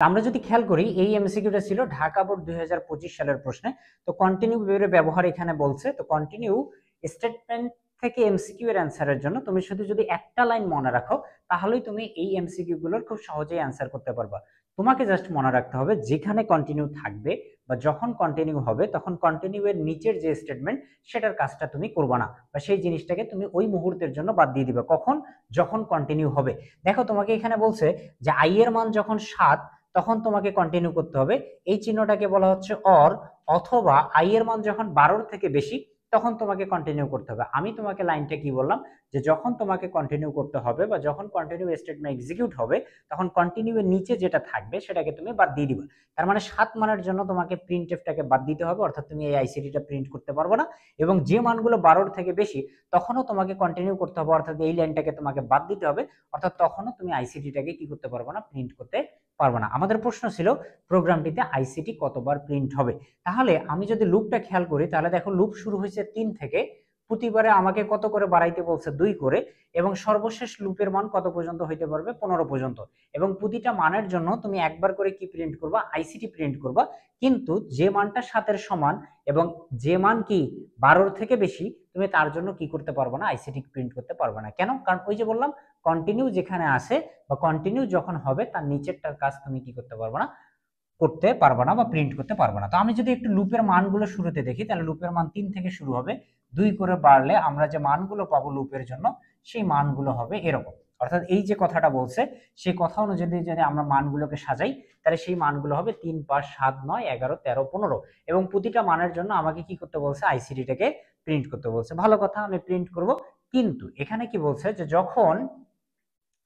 আমরা যদি খেয়াল করি এই এমসিকিউটা ছিল ঢাকা বোর্ড 2025 সালের প্রশ্নে। তো কন্টিনিউ ভার্বের ব্যবহার এখানে বলছে। তো কন্টিনিউ স্টেটমেন্ট থেকে এমসিকিউ এর অ্যান্সারের জন্য তুমি শুধু যদি একটা লাইন মনে রাখো তাহলেই তুমি এই এমসিকিউ গুলোর খুব সহজেই অ্যান্সার করতে পারবা। তোমাকে জাস্ট মনে রাখতে হবে যেখানে কন্টিনিউ থাকবে বা যখন কন্টিনিউ হবে তখন কন্টিনিউ এর নিচের যে স্টেটমেন্ট সেটার কাজটা তুমি করবা না, বা সেই জিনিসটাকে তুমি ওই মুহূর্তের জন্য বাদ দিয়ে দিবে। কখন? যখন কন্টিনিউ হবে। দেখো তোমাকে এখানে বলছে যে আই এর মান যখন 7 তখন তোমাকে কন্টিনিউ করতে হবে। এই চিহ্নটাকে বলা হচ্ছে অর, অথবা আই এর মান যখন 12 থেকে বেশি তখন তোমাকে কন্টিনিউ করতে হবে। আমি তোমাকে লাইনটা কি বললাম যে যখন তোমাকে কন্টিনিউ করতে হবে বা যখন কন্টিনিউ স্টেটমেন্ট এক্সিকিউট হবে তখন কন্টিনিউ এর নিচে যেটা থাকবে সেটাকে তুমি বাদ দিয়ে দিবে। তার মানে 7 মানের জন্য তোমাকে প্রিন্টএফটাকে বাদ দিতে হবে, অর্থাৎ তুমি এই আইসিটিটা প্রিন্ট করতে পারবে না। এবং যে মানগুলো 12 থেকে বেশি তখনও তোমাকে কন্টিনিউ করতে হবে, অর্থাৎ এই লাইনটাকে তোমাকে বাদ দিতে হবে, অর্থাৎ তখনও তুমি আইসিটিটাকে কি করতে পারবে না, প্রিন্ট করতে পারবো না। আমাদের প্রশ্ন ছিল প্রোগ্রামটিতে আইসিটি কতবার প্রিন্ট হবে। তাহলে আমি যদি লুপটা খেয়াল করি তাহলে দেখো লুপ শুরু হয়েছে 3 থেকে, প্রতিবারে আমাকে কত করে বাড়াইতে বলছে 2 করে, এবং সর্বশেষ লুপের মান কত পর্যন্ত হইতে পারবে 15 পর্যন্ত। এবং প্রতিটা মানের জন্য তুমি একবার করে কি প্রিন্ট করবা, আইসিটি প্রিন্ট করবা। কিন্তু যে মানটা 7 সমান এবং যে মান কি 12 থেকে বেশি তুমি তার জন্য কি করতে পারবে না, আইসিটি প্রিন্ট করতে পারবে না। কেন? কারণ ওই যে বললাম কন্টিনিউ যেখানে আসে বা কন্টিনিউ যখন হবে তার নিচেরটার কাজ তুমি কি করতে পারবে না, করতে পারবে না বা প্রিন্ট করতে পারবে না। তো আমি যদি একটু লুপের মানগুলো শুরুতে দেখি তাহলে লুপের মান 3 থেকে শুরু হবে, 2 করে বাড়লে আমরা যে মানগুলো পাবো লুপের জন্য সেই মানগুলো হবে এরকম। অর্থাৎ এই যে কথাটা বলছে সেই কথা অনুযায়ী যদি আমরা মানগুলোকে সাজাই তাহলে সেই মানগুলো হবে 3, 5, 7, 9, 11, 13, 15। এবং প্রতিটা মানের জন্য আমাকে কি করতে বলছে, আইসিটিটাকে প্রিন্ট করতে বলছে। ভালো কথা, আমি প্রিন্ট করব। কিন্তু এখানে কি বলছে যে যখন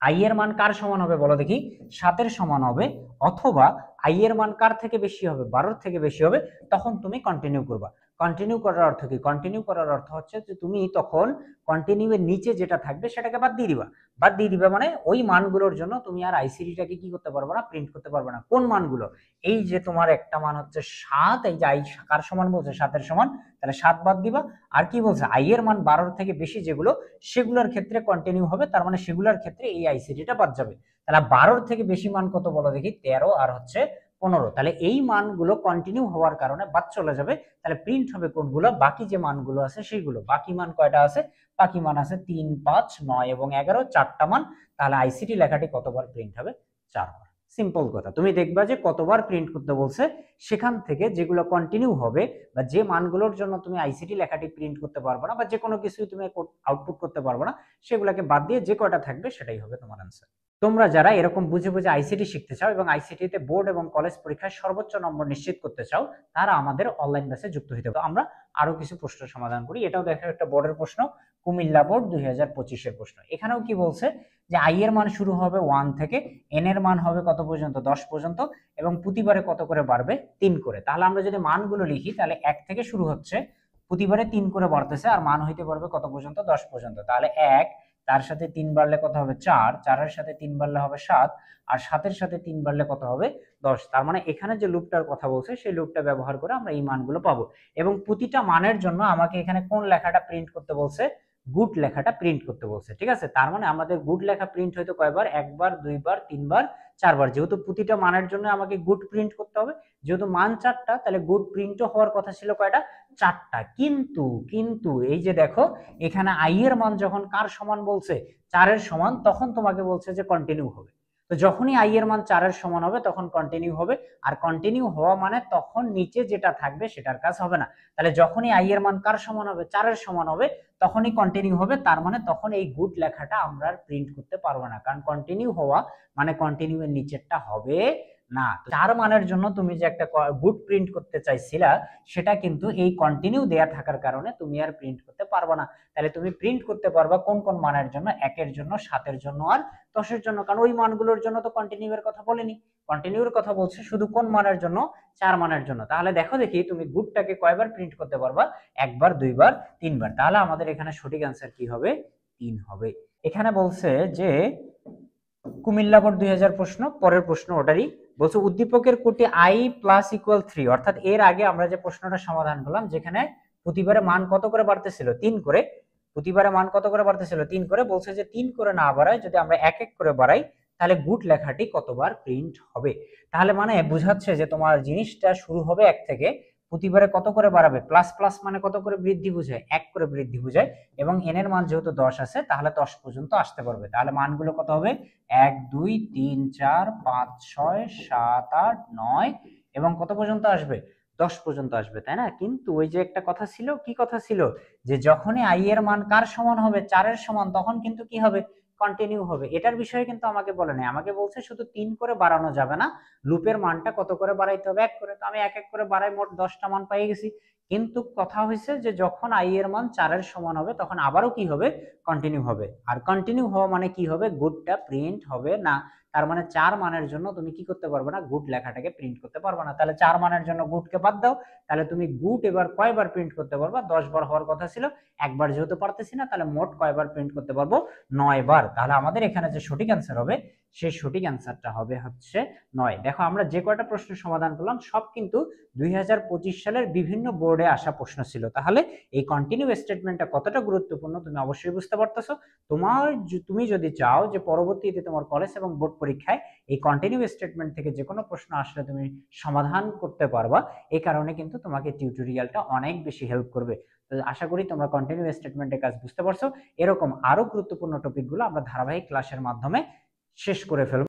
আই এর মান কার সমান হবে বলো দেখি, 7 সমান হবে, অথবা আই এর মান কার থেকে বেশি হবে, 12 থেকে বেশি হবে, তখন তুমি কন্টিনিউ করবা। কন্টিনিউ করার অর্থ কি? কন্টিনিউ করার অর্থ হচ্ছে যে তুমি তখন কন্টিনিউ এর নিচে যেটা থাকবে সেটাকে বাদ দিয়ে দিবা। বাদ দিয়ে দিবা মানে ওই মানগুলোর জন্য তুমি আর আইসিডিটাকে কি করতে পারবে না, প্রিন্ট করতে পারবে না। কোন মানগুলো? এই যে তোমার একটা মান হচ্ছে 7, এই যে আই কার সমান বলছে 7 সমান, তাহলে 7 বাদ দিবা। আর কি বলছে, আই এর মান 12 থেকে বেশি যেগুলো সেগুলোর ক্ষেত্রে কন্টিনিউ হবে, তার মানে সেগুলোর ক্ষেত্রে এই আইসিটিটা বাদ যাবে। তাহলে 12 থেকে বেশি মান কত বলো দেখি, 13 আর হচ্ছে 15। তাহলে এই মানগুলো কন্টিনিউ হওয়ার কারণে বাদ চলে যাবে। তাহলে প্রিন্ট হবে কোনগুলো, বাকি যে মানগুলো আছে সেইগুলো। বাকি মান কয়টা আছে? বাকি মান আছে 3, 5, 9 এবং 11, 4টা মান। তাহলে আইসিটি লেখাটি কতবার প্রিন্ট হবে? 4বার। সিম্পল কথা, তুমি দেখবা যে কতবার প্রিন্ট করতে বলছে সেখান থেকে যেগুলো কন্টিনিউ হবে বা যে মানগুলোর জন্য তুমি আইসিটি লেখাটি প্রিন্ট করতে পারবে না বা যে কোনো কিছুই তুমি আউটপুট করতে পারবে না সেগুলোকে বাদ দিয়ে যে কয়টা থাকবে সেটাই হবে তোমার আনসার। তোমরা যারা এরকম বুঝে বুঝে আইসিটি শিখতে চাও এবং আইসিটিতে বোর্ড এবং কলেজ পরীক্ষায় সর্বোচ্চ নম্বর নিশ্চিত করতে চাও তারা আমাদের অনলাইন ব্যাচে যুক্ত হতে হবে। আমরা আরো কিছু প্রশ্নের সমাধান করি। এটাও দেখো একটা বোর্ডের প্রশ্ন, কুমিল্লা বোর্ড 2025-এর প্রশ্ন। এখানেও কি বলছে যে আই এর মান শুরু হবে 1 থেকে, এন এর মান হবে কত পর্যন্ত, 10 পর্যন্ত, এবং প্রতিবারে কত করে বাড়বে, 3 করে। তাহলে আমরা যদি মানগুলো লিখি তাহলে 1 থেকে শুরু হচ্ছে, প্রতিবারে 3 করে বাড়তেছে, আর মান হইতে পারবে কত পর্যন্ত, 10 পর্যন্ত। তাহলে 1, তার সাথে 3 বাড়লে কত হবে 4, 4 এর সাথে 3 বাড়লে হবে 7, আর 7 এর সাথে 3 বাড়লে কত হবে 10। তার মানে এখানে যে লুপটার কথা বলছে সেই লুপটা ব্যবহার করে আমরা এই মানগুলো পাবো। এবং প্রতিটা মানের জন্য আমাকে এখানে কোন লেখাটা প্রিন্ট করতে বলছে, গুড লেখাটা প্রিন্ট করতে বলছে। ঠিক আছে, তার মানে আমাদের গুড লেখা প্রিন্ট হইতো কয়বার, একবার, দুইবার, তিনবার, 4বার। যেহেতু প্রতিটা মানের জন্য আমাকে গুড প্রিন্ট করতে হবে, যেহেতু মান 4টা, তাহলে গুড প্রিন্টও হওয়ার কথা ছিল কয়টা, 4টা। কিন্তু কিন্তু এই যে দেখো এখানে আই এর মান যখন কার সমান বলছে, 4-এর সমান, তখন তোমাকে বলছে যে কন্টিনিউ হবে। তো যখনই আই এর মান 4-এর সমান হবে তখন কন্টিনিউ হবে, আর কন্টিনিউ হওয়া মানে তখন নিচে যেটা থাকবে সেটার কাজ হবে না। তাহলে যখনই আই এর মান কার সমান হবে, 4-এর সমান হবে, তখনই কন্টিনিউ হবে। তার মানে তখন এই গুড লেখাটা আমরা আর প্রিন্ট করতে পারবো না, কারণ কন্টিনিউ হওয়া মানে কন্টিনিউ এর নিচেরটা হবে না। 4 মানের জন্য তুমি যে একটা গুড প্রিন্ট করতে চাইছিলা সেটা কিন্তু এই কন্টিনিউ দেয়া থাকার কারণে তুমি আর প্রিন্ট করতে পারবে না। তাহলে তুমি প্রিন্ট করতে পারবা কোন কোন মানের জন্য, 1-এর জন্য, 7-এর জন্য আর 10-এর জন্য, কারণ ওই মানগুলোর জন্য তো কন্টিনিউ এর কথা বলেনি। কন্টিনিউ এর কথা বলছে শুধু কোন মানের জন্য, 4 মানের জন্য। তাহলে দেখো দেখি তুমি গুডটাকে কয়বার প্রিন্ট করতে পারবা, একবার, দুইবার, 3বার। তাহলে আমাদের এখানে সঠিক অ্যান্সার কি হবে, 3 হবে। এখানে বলছে যে কুমিল্লা বোর্ড 2000 প্রশ্ন, পরের প্রশ্ন ওটারই বলছে উদ্দীপকের কোটি i প্লাস ইকুয়াল 3, অর্থাৎ এর আগে আমরা যে প্রশ্নটা সমাধান করলাম যেখানে প্রতিবারে মান কত করে বাড়তেছিল, 3 করে, প্রতিবারে মান কত করে বাড়তেছিল, 3 করে। বলছে যে 3 করে না বাড়ায় যদি আমরা 1 1 করে বাড়াই তাহলে গুড লেখাটি কতবার প্রিন্ট হবে। তাহলে মানে বোঝাচ্ছে যে তোমার জিনিসটা শুরু হবে 1 থেকে, প্রতিবারে কত করে বাড়াবে, প্লাস প্লাস মানে কত করে বৃদ্ধি বোঝায়, 1 করে বৃদ্ধি বোঝায়, এবং এন এর মান যেহেতু 10 আছে তাহলে 10 পর্যন্ত আসতে পারবে। তাহলে মানগুলো কত হবে, 1 2 3 4 5 6 7 8 9 এবং কত পর্যন্ত আসবে, 10 পর্যন্ত আসবে, তাই না? কিন্তু ওই যে একটা কথা ছিল, কি কথা ছিল, যে যখনই আই এর মান কার সমান হবে, 4 এর সমান, তখন কিন্তু কি হবে, কন্টিনিউ হবে। এটার বিষয়ে কিন্তু আমাকে বলে নাই, আমাকে বলছে শুধু 3 করে বাড়ানো যাবে না, লুপের মানটা কত করে বাড়াইতে হবে, 1 করে। তো আমি এক এক করে বাড়াই, মোট 10টা মান পেয়ে গেছি। কিন্তু কথা হয়েছে যে যখন আই এর মান 4 এর সমান হবে তখন আবারও কি হবে, কন্টিনিউ হবে। আর কন্টিনিউ হওয়া মানে কি হবে, গুডটা প্রিন্ট হবে না। তার মানে 4 মানের জন্য তুমি কি করতে পারবে না, গুড লেখাটাকে প্রিন্ট করতে পারবে না। তাহলে 4 মানের জন্য গুডকে বাদ দাও, তাহলে তুমি গুড এবার কয়বার প্রিন্ট করতে পারবা, 10 বার হওয়ার কথা ছিল, একবার যেহেতু পারতেছি না, তাহলে মোট কয়বার প্রিন্ট করতে পারবো, 9 বার। তাহলে আমাদের এখানে যে সঠিক অ্যান্সার হবে, সেই সঠিক অ্যান্সারটা হবে হচ্ছে 9। দেখো আমরা যে কয়টা প্রশ্নের সমাধান করলাম সব কিন্তু 2025 সালের বিভিন্ন বোর্ডে আসা প্রশ্ন ছিল। তাহলে এই কন্টিনিউ স্টেটমেন্টটা কতটা গুরুত্বপূর্ণ তুমি অবশ্যই বুঝতে পারতেছো। তুমি যদি চাও যে পরবর্তীতে তোমার কলেজ এবং বোর্ড পরীক্ষায় এই কন্টিনিউ স্টেটমেন্ট থেকে যে কোনো প্রশ্ন আসলে তুমি সমাধান করতে পারবা, এই কারণে কিন্তু তোমাকে টিউটোরিয়ালটা অনেক বেশি হেল্প করবে। তো আশা করি তোমরা কন্টিনিউ স্টেটমেন্টের কাজ বুঝতে পারছো। এরকম আরো গুরুত্বপূর্ণ টপিকগুলো আমরা ধারাবাহিক ক্লাসের মাধ্যমে শেষ করে ফেলবো।